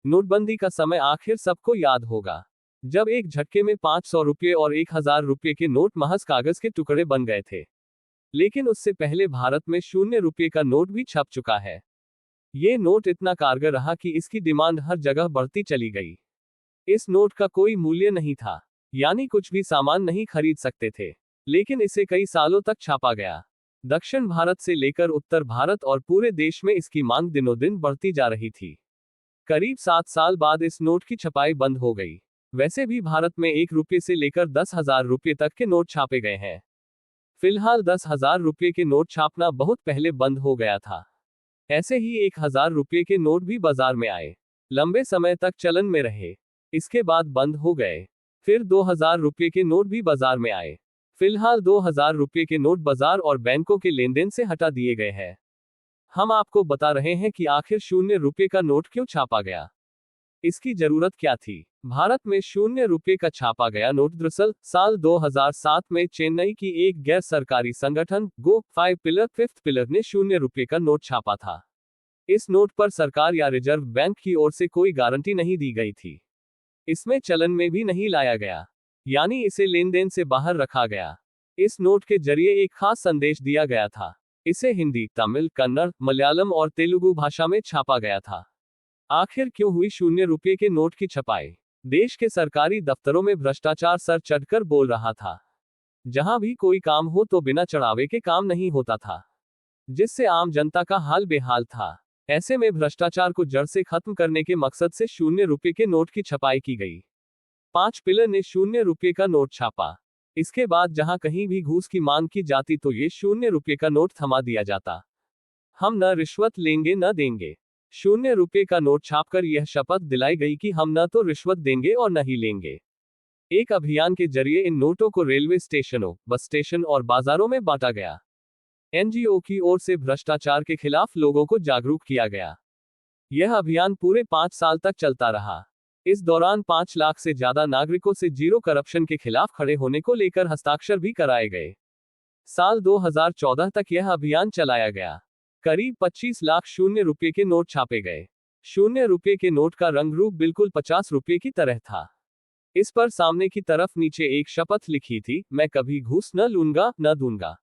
नोटबंदी का समय आखिर सबको याद होगा, जब एक झटके में 500 रुपये और 1000 रुपये के नोट महज कागज के टुकड़े बन गए थे। लेकिन उससे पहले भारत में 0 रुपये का नोट भी छप चुका है। ये नोट इतना कारगर रहा कि इसकी डिमांड हर जगह बढ़ती चली गई। इस नोट का कोई मूल्य नहीं था, यानी कुछ भी सामान नहीं खरीद सकते थे, लेकिन इसे कई सालों तक छापा गया। दक्षिण भारत से लेकर उत्तर भारत और पूरे देश में इसकी मांग दिनों दिन बढ़ती जा रही थी। करीब 7 साल बाद इस नोट की छपाई बंद हो गई। वैसे भी भारत में 1 रुपये से लेकर 10,000 रुपये तक के नोट छापे गए हैं। फिलहाल 10,000 रुपये के नोट छापना बहुत पहले बंद हो गया था। ऐसे ही 1,000 रुपये के नोट भी बाजार में आए, लंबे समय तक चलन में रहे, इसके बाद बंद हो गए। फिर 2,000 रुपये के नोट भी बाजार में आए। फिलहाल 2,000 रुपये के नोट बाजार और बैंकों के लेनदेन से हटा दिए गए हैं। हम आपको बता रहे हैं कि आखिर 0 रुपये का नोट क्यों छापा गया, इसकी जरूरत क्या थी। भारत में 0 रुपये का छापा गया नोट दरअसल साल 2007 में चेन्नई की एक गैर सरकारी संगठन गो 5 पिलर फिफ्थ पिलर ने 0 रुपये का नोट छापा था। इस नोट पर सरकार या रिजर्व बैंक की ओर से कोई गारंटी नहीं दी गई थी। इसमें चलन में भी नहीं लाया गया, यानी इसे लेनदेन से बाहर रखा गया। इस नोट के जरिए एक खास संदेश दिया गया था। इसे हिंदी, तमिल, कन्नड़, मलयालम और तेलुगु भाषा में छापा गया था। आखिर क्यों हुई 0 रुपये के नोट की छपाई? देश के सरकारी दफ्तरों में भ्रष्टाचार सर चढ़कर बोल रहा था। जहां भी कोई काम हो तो बिना चढ़ावे के काम नहीं होता था, जिससे आम जनता का हाल बेहाल था। ऐसे में भ्रष्टाचार को जड़ से खत्म करने के मकसद से 0 रुपये के नोट की छपाई की गई। 5 पिलर ने 0 रुपये का नोट छापा। इसके बाद जहां कहीं भी घूस की मांग की जाती तो ये 0 रुपये का नोट थमा दिया जाता। हम न रिश्वत लेंगे न देंगे। 0 रुपये का नोट छापकर यह शपथ दिलाई गई कि हम न तो रिश्वत देंगे और न ही लेंगे। एक अभियान के जरिए इन नोटों को रेलवे स्टेशनों, बस स्टेशन और बाजारों में बांटा गया। एनजीओ की ओर से भ्रष्टाचार के खिलाफ लोगों को जागरूक किया गया। यह अभियान पूरे 5 साल तक चलता रहा। इस दौरान 5 लाख से ज्यादा नागरिकों से जीरो करप्शन के खिलाफ खड़े होने को लेकर हस्ताक्षर भी कराए गए। साल 2014 तक यह अभियान चलाया गया। करीब 25 लाख 0 रुपये के नोट छापे गए। 0 रुपये के नोट का रंग रूप बिल्कुल 50 रुपये की तरह था। इस पर सामने की तरफ नीचे एक शपथ लिखी थी, मैं कभी घूस न लूंगा न दूंगा।